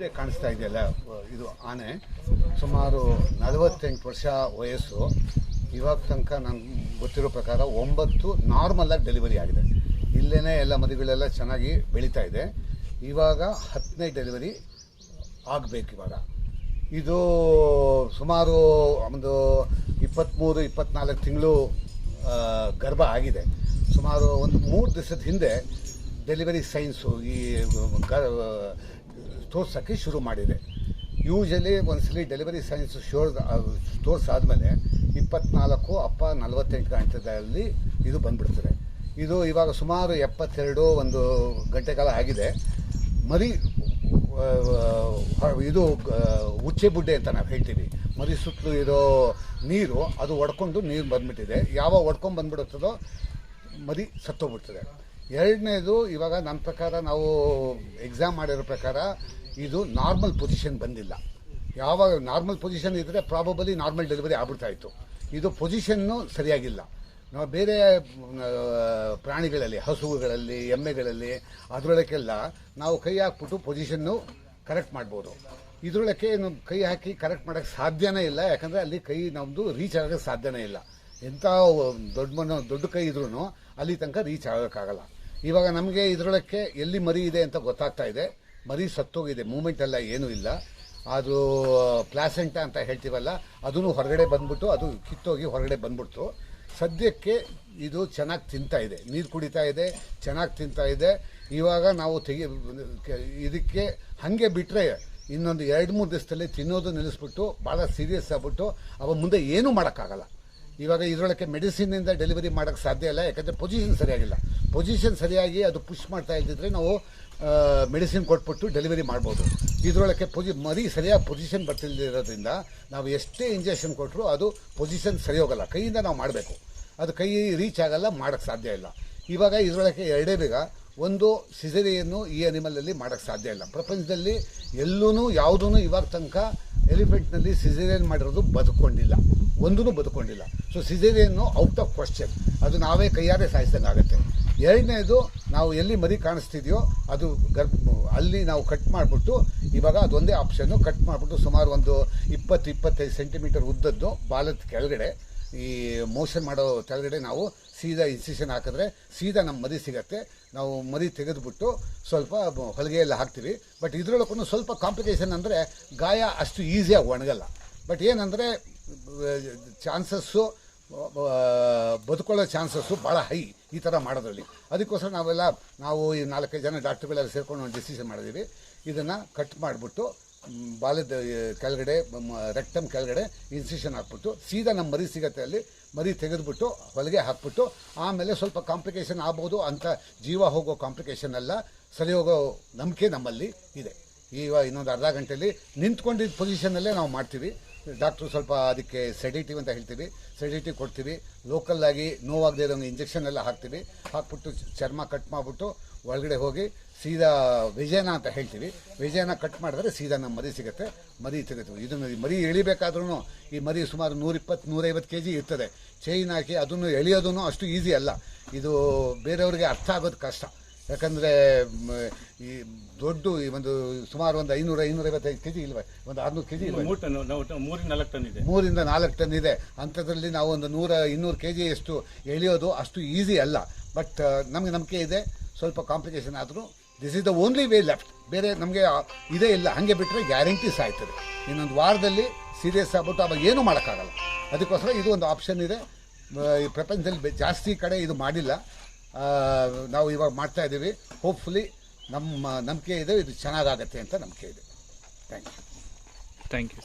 ಹಿಂದೆ ಕಾಣಿಸ್ತಾ ಇದೆಯಲ್ಲ ಇದು ಆನೆ ಸುಮಾರು 48 ವರ್ಷ ವಯಸ್ಸು. ಇವಾಗ ತನಕ ನನಗೆ ಗೊತ್ತಿರೋ ಪ್ರಕಾರ 9 ನಾರ್ಮಲಾಗಿ ಡೆಲಿವರಿ ಆಗಿದೆ. ಇಲ್ಲೇ ಎಲ್ಲ ಮರಿಗಳೆಲ್ಲ ಚೆನ್ನಾಗಿ ಬೆಳೀತಾ ಇದೆ. ಇವಾಗ 10ನೇ ಡೆಲಿವರಿ ಆಗಬೇಕು. ಇವಾಗ ಇದು ಸುಮಾರು ಒಂದು 23-24 ತಿಂಗಳು ಗರ್ಭ ಆಗಿದೆ. ಸುಮಾರು ಒಂದು 3 ದಿವಸದ ಹಿಂದೆ ಡೆಲಿವರಿ ಸೈನ್ಸು ಈ ತೋರ್ಸೋಕ್ಕೆ ಶುರು ಮಾಡಿದೆ. ಯೂಶಲಿ ಒಂದ್ಸಲಿ ಡೆಲಿವರಿ ಸೈನ್ಸ್ ತೋರಿಸಾದ್ಮೇಲೆ 24 ಅಪ್ಪ 48 ಗಂಟೆಗಳಲ್ಲಿ ಇದು ಬಂದ್ಬಿಡ್ತದೆ. ಇದು ಇವಾಗ ಸುಮಾರು 72 ಒಂದು ಗಂಟೆ ಕಾಲ ಆಗಿದೆ. ಮರಿ ಇದು ಉಚ್ಚೆ ಬುಡ್ಡೆ ಅಂತ ನಾವು ಹೇಳ್ತೀವಿ. ಮರಿ ಸುತ್ತಲೂ ಇರೋ ನೀರು ಅದು ಒಡ್ಕೊಂಡು ನೀರು ಬಂದ್ಬಿಟ್ಟಿದೆ. ಯಾವಾಗ ಒಡ್ಕೊಂಡು ಬಂದ್ಬಿಡುತ್ತದೋ ಮರಿ ಸತ್ತೋಗ್ಬಿಡ್ತದೆ. ಎರಡನೇದು, ಇವಾಗ ನನ್ನ ಪ್ರಕಾರ ನಾವು ಎಕ್ಸಾಮ್ ಮಾಡಿರೋ ಪ್ರಕಾರ ಇದು ನಾರ್ಮಲ್ ಪೊಸಿಷನ್ ಬಂದಿಲ್ಲ. ಯಾವಾಗ ನಾರ್ಮಲ್ ಪೊಸಿಷನ್ ಇದ್ದರೆ ಪ್ರಾಬಬಲಿ ನಾರ್ಮಲ್ ಡೆಲಿವರಿ ಆಗ್ಬಿಡ್ತಾಯಿತ್ತು. ಇದು ಪೊಸಿಷನ್ನು ಸರಿಯಾಗಿಲ್ಲ. ನಾವು ಬೇರೆ ಪ್ರಾಣಿಗಳಲ್ಲಿ, ಹಸುಗಳಲ್ಲಿ, ಎಮ್ಮೆಗಳಲ್ಲಿ ಅದರೊಳಕ್ಕೆಲ್ಲ ನಾವು ಕೈ ಹಾಕ್ಬಿಟ್ಟು ಪೊಸಿಷನ್ನು ಕರೆಕ್ಟ್ ಮಾಡ್ಬೋದು. ಇದರೊಳಕ್ಕೆ ಕೈ ಹಾಕಿ ಕರೆಕ್ಟ್ ಮಾಡೋಕ್ಕೆ ಸಾಧ್ಯನೇ ಇಲ್ಲ. ಯಾಕಂದರೆ ಅಲ್ಲಿ ಕೈ ನಮ್ಮದು ರೀಚ್ ಆಗೋಕ್ಕೆ ಸಾಧ್ಯನೇ ಇಲ್ಲ. ಎಂಥ ದೊಡ್ಡ ಕೈ ಇದ್ರೂ ಅಲ್ಲಿ ತನಕ ರೀಚ್ ಆಗೋಕ್ಕಾಗಲ್ಲ. ಇವಾಗ ನಮಗೆ ಇದರೊಳಕ್ಕೆ ಎಲ್ಲಿ ಮರಿ ಇದೆ ಅಂತ ಗೊತ್ತಾಗ್ತಾ ಇದೆ. ಮರಿ ಸತ್ತೋಗಿದೆ, ಮೂಮೆಂಟ್ ಎಲ್ಲ ಏನೂ ಇಲ್ಲ. ಅದು ಪ್ಲಾಸೆಂಟಾ ಅಂತ ಹೇಳ್ತೀವಲ್ಲ, ಅದನ್ನು ಹೊರಗಡೆ ಬಂದ್ಬಿಟ್ಟು ಅದು ಕಿತ್ತೋಗಿ ಹೊರಗಡೆ ಬಂದ್ಬಿಡ್ತು. ಸದ್ಯಕ್ಕೆ ಇದು ಚೆನ್ನಾಗಿ ತಿಂತಾ ಇದೆ, ನೀರು ಕುಡಿತಾ ಇದೆ, ಚೆನ್ನಾಗಿ ತಿಂತಾ ಇದೆ. ಇವಾಗ ನಾವು ಇದಕ್ಕೆ ಹಾಗೆ ಬಿಟ್ಟರೆ ಇನ್ನೊಂದು 2-3 ದಿವಸದಲ್ಲಿ ತಿನ್ನೋದು ನಿಲ್ಲಿಸ್ಬಿಟ್ಟು ಭಾಳ ಸೀರಿಯಸ್ ಆಗ್ಬಿಟ್ಟು ಅವ ಮುಂದೆ ಏನೂ ಮಾಡೋಕ್ಕಾಗಲ್ಲ. ಇವಾಗ ಇದರೊಳಕ್ಕೆ ಮೆಡಿಸಿನಿಂದ ಡೆಲಿವರಿ ಮಾಡೋಕ್ಕೆ ಸಾಧ್ಯ ಇಲ್ಲ. ಯಾಕಂದರೆ ಪೊಸಿಷನ್ ಸರಿಯಾಗಿಲ್ಲ. ಪೊಸಿಷನ್ ಸರಿಯಾಗಿ ಅದು ಪುಷ್ ಮಾಡ್ತಾ ಇದ್ದಿದ್ರೆ ನಾವು ಮೆಡಿಸಿನ್ ಕೊಟ್ಬಿಟ್ಟು ಡೆಲಿವರಿ ಮಾಡ್ಬೋದು. ಇದರೊಳಕ್ಕೆ ಮರಿ ಸರಿಯಾಗಿ ಪೊಸಿಷನ್ ಬರ್ತಿಲ್ದಿರೋದ್ರಿಂದ ನಾವು ಎಷ್ಟೇ ಇಂಜೆಕ್ಷನ್ ಕೊಟ್ಟರು ಅದು ಪೊಸಿಷನ್ ಸರಿ ಹೋಗಲ್ಲ. ಕೈಯಿಂದ ನಾವು ಮಾಡಬೇಕು, ಅದು ಕೈ ರೀಚ್ ಆಗಲ್ಲ, ಮಾಡೋಕ್ಕೆ ಸಾಧ್ಯ ಇಲ್ಲ. ಇವಾಗ ಇದರೊಳಕ್ಕೆ ಎರಡೇ ಬೇಗ. ಒಂದು, ಸಿಸೇರಿಯನ್ನು ಈ ಅನಿಮಲಲ್ಲಿ ಮಾಡೋಕ್ಕೆ ಸಾಧ್ಯ ಇಲ್ಲ. ಪ್ರಪಂಚದಲ್ಲಿ ಎಲ್ಲೂ ಯಾವುದೂ ಇವಾಗ ತನಕ ಎಲಿಫೆಂಟ್ನಲ್ಲಿ ಸಿಸೇರಿಯನ್ ಮಾಡಿರೋದು ಬದುಕೊಂಡಿಲ್ಲ, ಒಂದೂ ಬದುಕೊಂಡಿಲ್ಲ. So caesarean out of question. ಅದು ನಾವೇ ಕೈಯಾರೆ ಸಾಯಿಸ್ದಂಗೆ ಆಗುತ್ತೆ. ಎರಡನೇದು, ನಾವು ಎಲ್ಲಿ ಮರಿ ಕಾಣಿಸ್ತಿದೆಯೋ ಅದು ಅಲ್ಲಿ ನಾವು ಕಟ್ ಮಾಡಿಬಿಟ್ಟು, ಇವಾಗ ಅದೊಂದೇ ಆಪ್ಷನ್ನು, ಕಟ್ ಮಾಡಿಬಿಟ್ಟು ಸುಮಾರು ಒಂದು 20-25 ಸೆಂಟಿಮೀಟರ್ ಉದ್ದದ್ದು ಬಾಲದ ಕೆಳಗಡೆ, ಈ ಮೋಷನ್ ಮಾಡೋ ಕೆಳಗಡೆ ನಾವು ಸೀದಾ ಇನ್ಸಿಷನ್ ಹಾಕಿದ್ರೆ ಸೀದಾ ನಮ್ಮ ಮರಿ ಸಿಗತ್ತೆ. ನಾವು ಮರಿ ತೆಗೆದುಬಿಟ್ಟು ಸ್ವಲ್ಪ ಹೊಲಿಗೆ ಎಲ್ಲ ಹಾಕ್ತೀವಿ. ಬಟ್ ಇದರೊಳಗೂ ಸ್ವಲ್ಪ ಕಾಂಪ್ಲಿಕೇಶನ್ ಅಂದರೆ ಗಾಯ ಅಷ್ಟು ಈಸಿಯಾಗಿ ಒಣಗಲ್ಲ. ಬಟ್ ಏನಂದರೆ ಚಾನ್ಸಸ್ಸು, ಬದುಕೊಳ್ಳೋ ಚಾನ್ಸಸ್ಸು ಭಾಳ ಹೈ ಈ ಥರ ಮಾಡೋದ್ರಲ್ಲಿ. ಅದಕ್ಕೋಸ್ಕರ ನಾವು ಈ 4-5 ಜನ ಡಾಕ್ಟ್ರುಗಳೆಲ್ಲ ಸೇರ್ಕೊಂಡು ಒಂದು ಡಿಸಿಷನ್ ಮಾಡಿದ್ದೀವಿ. ಇದನ್ನು ಕಟ್ ಮಾಡಿಬಿಟ್ಟು ಬಾಲದ ಕೆಳಗಡೆ, ರೆಕ್ಟಮ್ ಕೆಳಗಡೆ ಇನ್ಸಿಷನ್ ಹಾಕ್ಬಿಟ್ಟು ಸೀದಾ ನಮ್ಮ ಮರಿ ಸಿಗತ್ತೆ. ಅಲ್ಲಿ ಮರಿ ತೆಗೆದುಬಿಟ್ಟು ಹೊಲಿಗೆ ಹಾಕ್ಬಿಟ್ಟು ಆಮೇಲೆ ಸ್ವಲ್ಪ ಕಾಂಪ್ಲಿಕೇಶನ್ ಆಗ್ಬೋದು ಅಂತ, ಜೀವ ಹೋಗೋ ಕಾಂಪ್ಲಿಕೇಶನ್ ಎಲ್ಲ ಸರಿ ಹೋಗೋ ನಂಬಿಕೆ ನಮ್ಮಲ್ಲಿ ಇದೆ. ಈಗ ಇನ್ನೊಂದು ಅರ್ಧ ಗಂಟೆಯಲ್ಲಿ ನಿಂತ್ಕೊಂಡಿದ್ದ ಪೊಸಿಷನ್ನಲ್ಲೇ ನಾವು ಮಾಡ್ತೀವಿ. ಡಾಕ್ಟ್ರು ಸ್ವಲ್ಪ ಅದಕ್ಕೆ ಸೆಡೇಟಿವ್ ಅಂತ ಹೇಳ್ತೀವಿ, ಸೆಡೇಟಿವ್ ಕೊಡ್ತೀವಿ. ಲೋಕಲ್ಲಾಗಿ ನೋವಾಗದೇ ಇರೋಂಗೆ ಇಂಜೆಕ್ಷನ್ ಎಲ್ಲ ಹಾಕ್ತೀವಿ. ಹಾಕ್ಬಿಟ್ಟು ಚರ್ಮ ಕಟ್ ಮಾಡಿಬಿಟ್ಟು ಒಳಗಡೆ ಹೋಗಿ ಸೀದಾ ವಿಜಯನ ಅಂತ ಹೇಳ್ತೀವಿ. ವಿಜಯನ ಕಟ್ ಮಾಡಿದ್ರೆ ಸೀದಾ ನಮ್ಮ ಮರಿ ಸಿಗುತ್ತೆ, ಮರಿ ತೆಗಿತೀವಿ. ಇದನ್ನು ಮರಿ ಎಳಿಬೇಕಾದ್ರೂ ಈ ಮರಿ ಸುಮಾರು 120-150 kg ಇರ್ತದೆ. ಚೈನ್ ಹಾಕಿ ಅದನ್ನು ಎಳೆಯೋದೂ ಅಷ್ಟು ಈಸಿ ಅಲ್ಲ. ಇದು ಬೇರೆಯವ್ರಿಗೆ ಅರ್ಥ ಆಗೋದು ಕಷ್ಟ. ಯಾಕಂದರೆ ಈ ದೊಡ್ಡ ಒಂದು ಸುಮಾರು ಒಂದು 500-555 kg ಇಲ್ವೇ, ಒಂದು 600 kg ಇಲ್ಲ, 3-4 ಟನ್ ಇದೆ. 3-4 ಟನ್ ಇದೆ. ಅಂಥದ್ರಲ್ಲಿ ನಾವು ಒಂದು 100-200 kg ಎಷ್ಟು ಎಳೆಯೋದು ಅಷ್ಟು ಈಸಿ ಅಲ್ಲ. ಬಟ್ ನಮಗೆ ನಂಬಿಕೆ ಇದೆ. ಸ್ವಲ್ಪ ಕಾಂಪ್ಲಿಕೇಶನ್ ಆದರೂ this is the only way left. ಬೇರೆ ನಮಗೆ ಇದೇ ಇಲ್ಲ. ಹಾಗೆ ಬಿಟ್ಟರೆ ಗ್ಯಾರಂಟಿ ಸಾಯ್ತದೆ. ಇನ್ನೊಂದು ವಾರದಲ್ಲಿ ಸೀರಿಯಸ್ ಆಗ್ಬಿಟ್ಟು ಅವಾಗ ಏನೂ ಮಾಡೋಕ್ಕಾಗಲ್ಲ. ಅದಕ್ಕೋಸ್ಕರ ಇದು ಒಂದು ಆಪ್ಷನ್ ಇದೆ. ಈ ಪ್ರಪಂಚದಲ್ಲಿ ಜಾಸ್ತಿ ಕಡೆ ಇದು ಮಾಡಿಲ್ಲ. ನಾವು ಇವಾಗ ಮಾಡ್ತಾ ಇದ್ದೀವಿ. ಹೋಪ್ಫುಲಿ ನಮ್ಮ ನಂಬಿಕೆ ಇದೆ, ಇದು ಚೆನ್ನಾಗಾಗತ್ತೆ ಅಂತ ನಂಬಿಕೆ ಇದೆ. Thank you.